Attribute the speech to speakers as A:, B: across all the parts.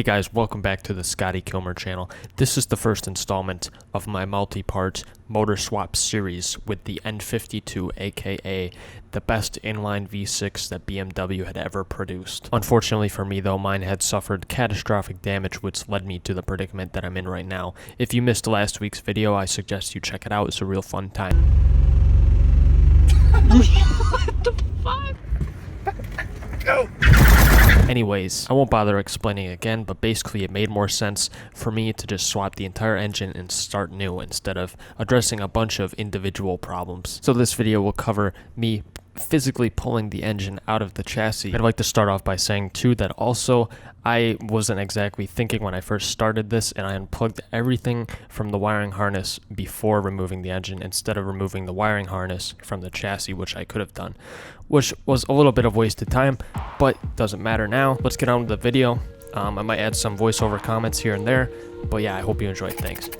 A: Hey guys, welcome back to the Scotty Kilmer channel. This is the first installment of my multi-part motor swap series with the N52, aka the best inline V6 that BMW had ever produced. Unfortunately for me though, mine had suffered catastrophic damage, which led me to the predicament that I'm in right now. If you missed last week's video, I suggest you check it out. It's a real fun time.
B: What the fuck?
A: Go! Anyways, I won't bother explaining again, but basically it made more sense for me to just swap the entire engine and start new instead of addressing a bunch of individual problems. So this video will cover me physically pulling the engine out of the chassis. I'd like to start off by saying too that also I wasn't exactly thinking when I first started this, and I unplugged everything from the wiring harness before removing the engine instead of removing the wiring harness from the chassis, which I could have done, which was a little bit of wasted time, but doesn't matter now. Let's get on with the video. I might add some voiceover comments here and there, but yeah, I hope you enjoyed. Thanks.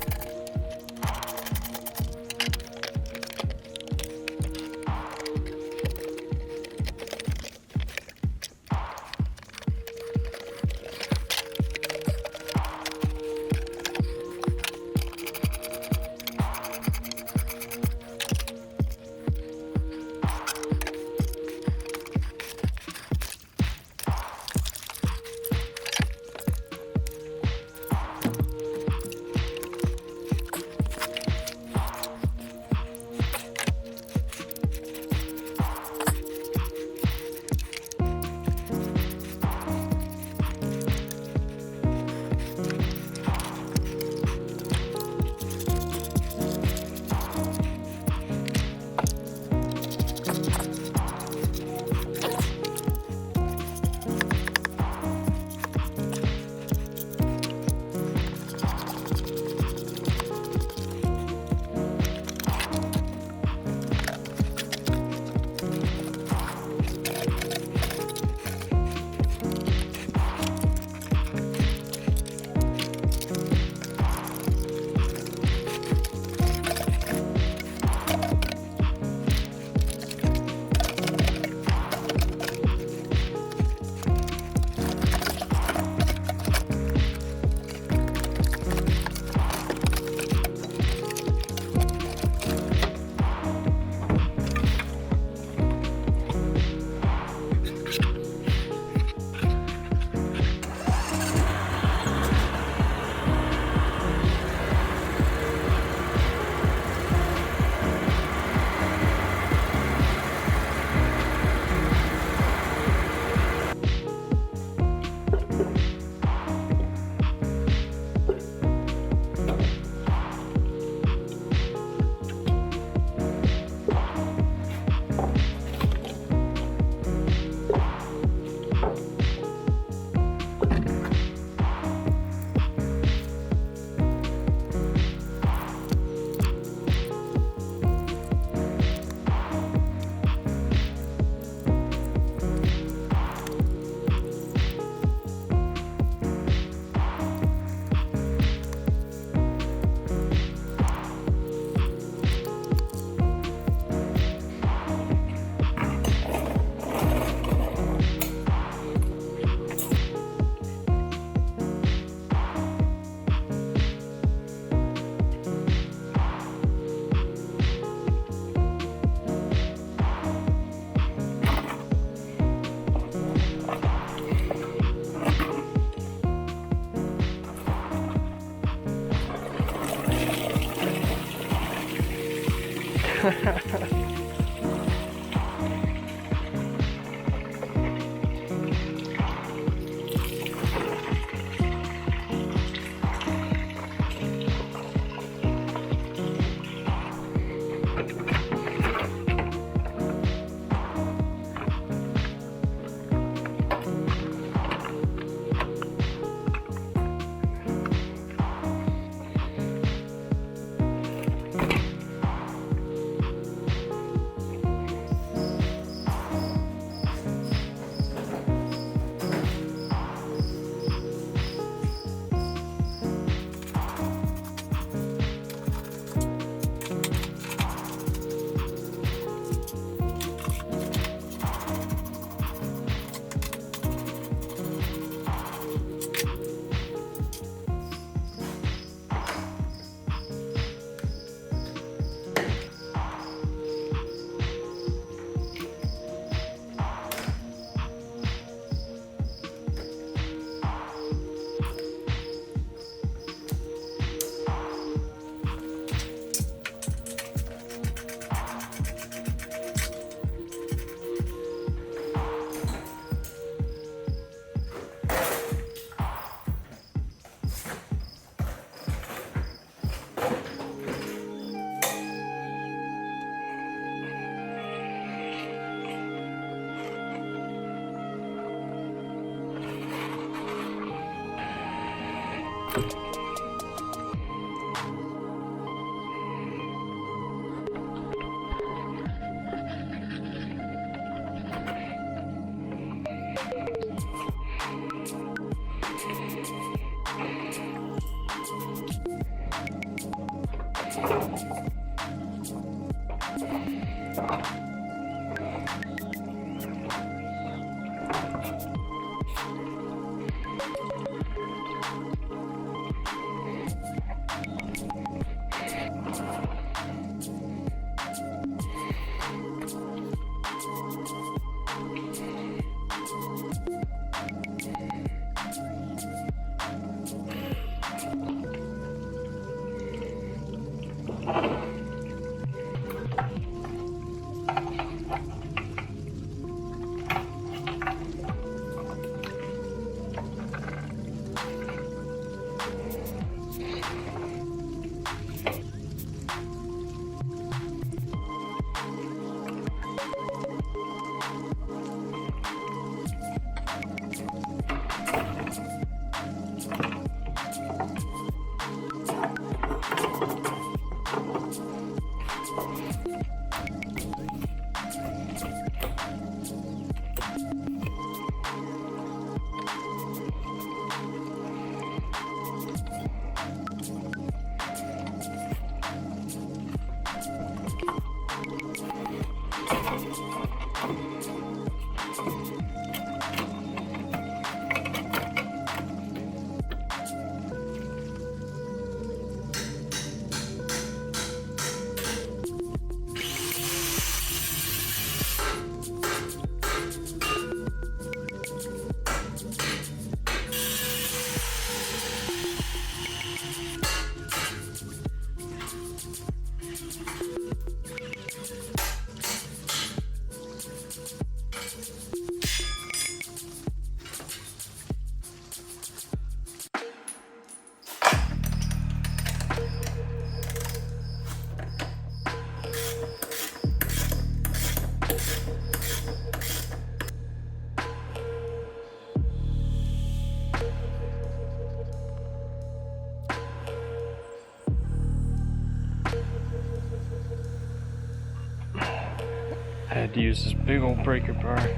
A: I had to use this big old breaker bar.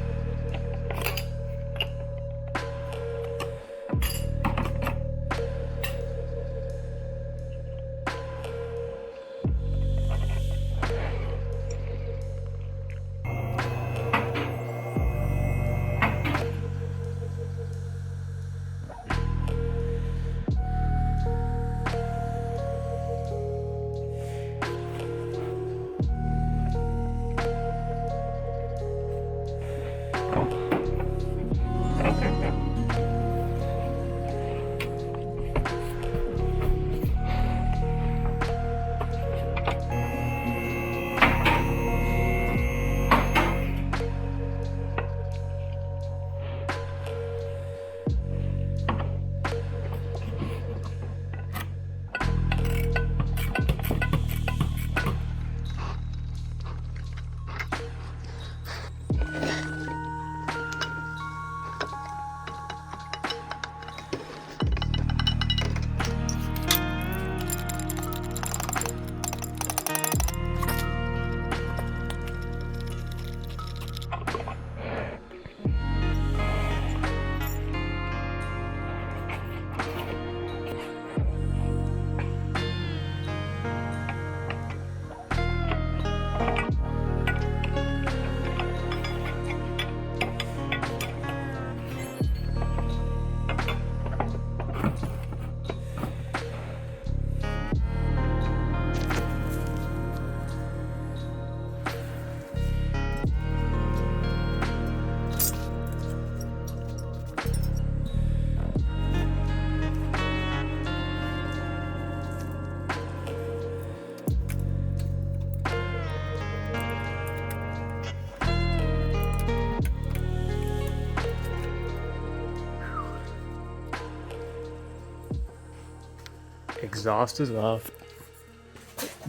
A: Exhaust is off.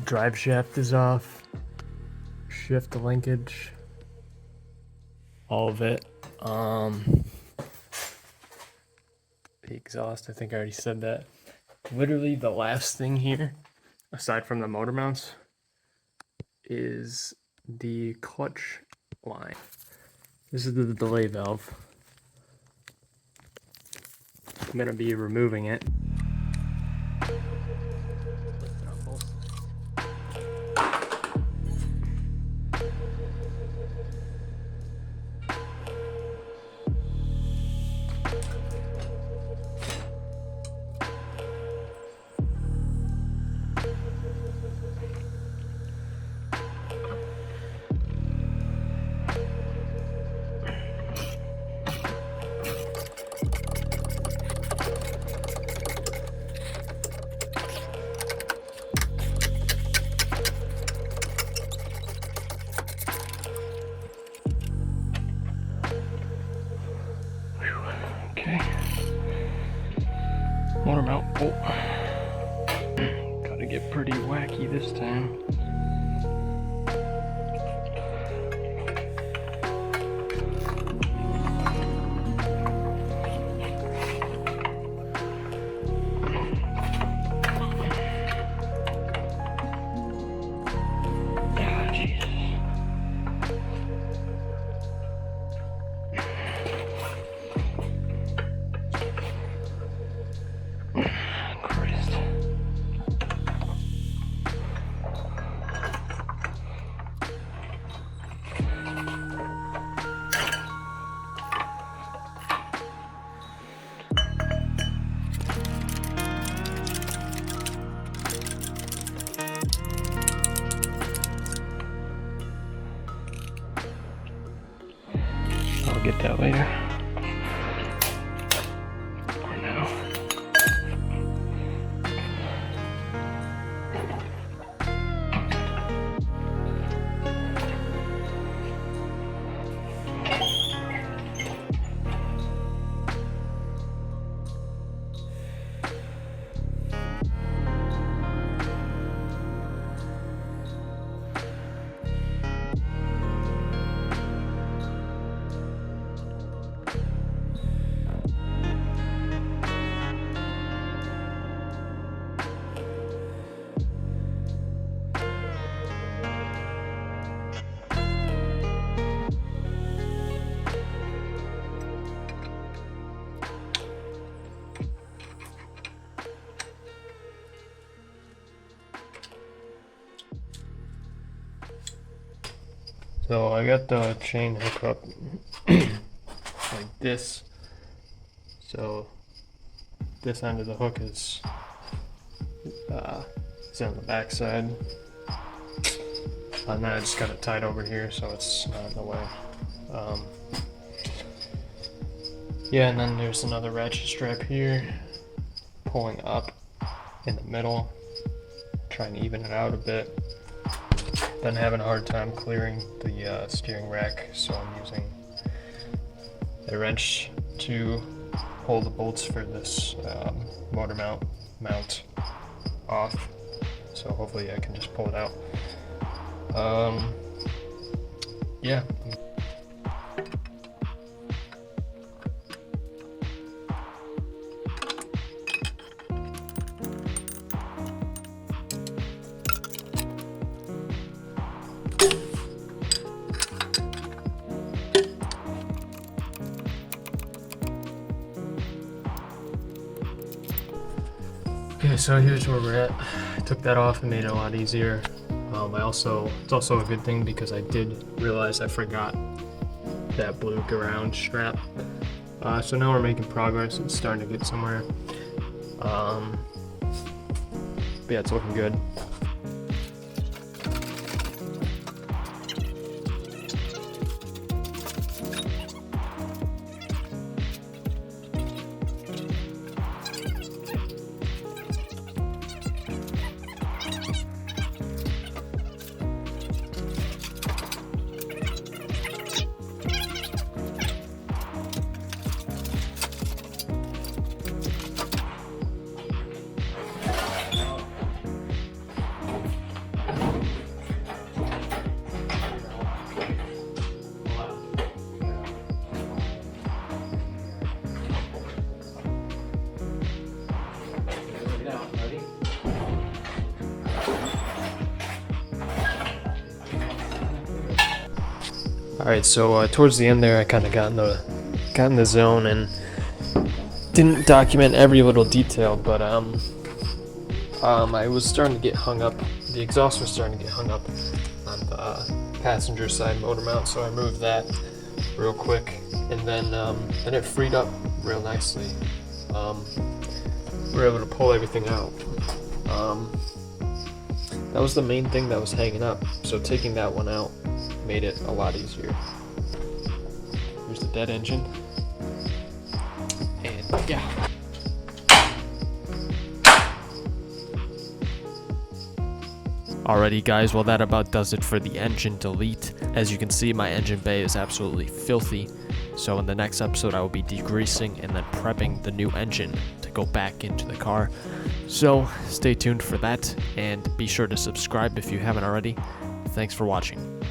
A: Driveshaft is off. Shift linkage. All of it. The exhaust, I think I already said that. Literally the last thing here, aside from the motor mounts, is the clutch line. This is the delay valve. I'm gonna be removing it. Okay. Motor mount. Oh. Gotta get pretty wacky this time. I'll get that later. For now. So I got the chain hook up like this. So this end of the hook is on the back side. And then I just got it tied over here so it's not in the way. Yeah, and then there's another ratchet strap here pulling up in the middle, trying to even it out a bit. Been having a hard time clearing the steering rack, so I'm using a wrench to pull the bolts for this motor mount off. So hopefully I can just pull it out. Yeah. Okay, so here's where we're at. I took that off and made it a lot easier. It's also a good thing because I did realize I forgot that blue ground strap. So now we're making progress. It's starting to get somewhere. But yeah, it's looking good. Alright, so towards the end there, I kind of got in the zone and didn't document every little detail, but I was starting to get hung up. The exhaust was starting to get hung up on the passenger side motor mount, so I moved that real quick, and then it freed up real nicely. We were able to pull everything out. That was the main thing that was hanging up, so taking that one out made it a lot easier. Here's the dead engine, and yeah. Alrighty guys, well that about does it for the engine delete. As you can see, my engine bay is absolutely filthy, so in the next episode I will be degreasing and then prepping the new engine to go back into the car. So stay tuned for that, and be sure to subscribe if you haven't already. Thanks for watching.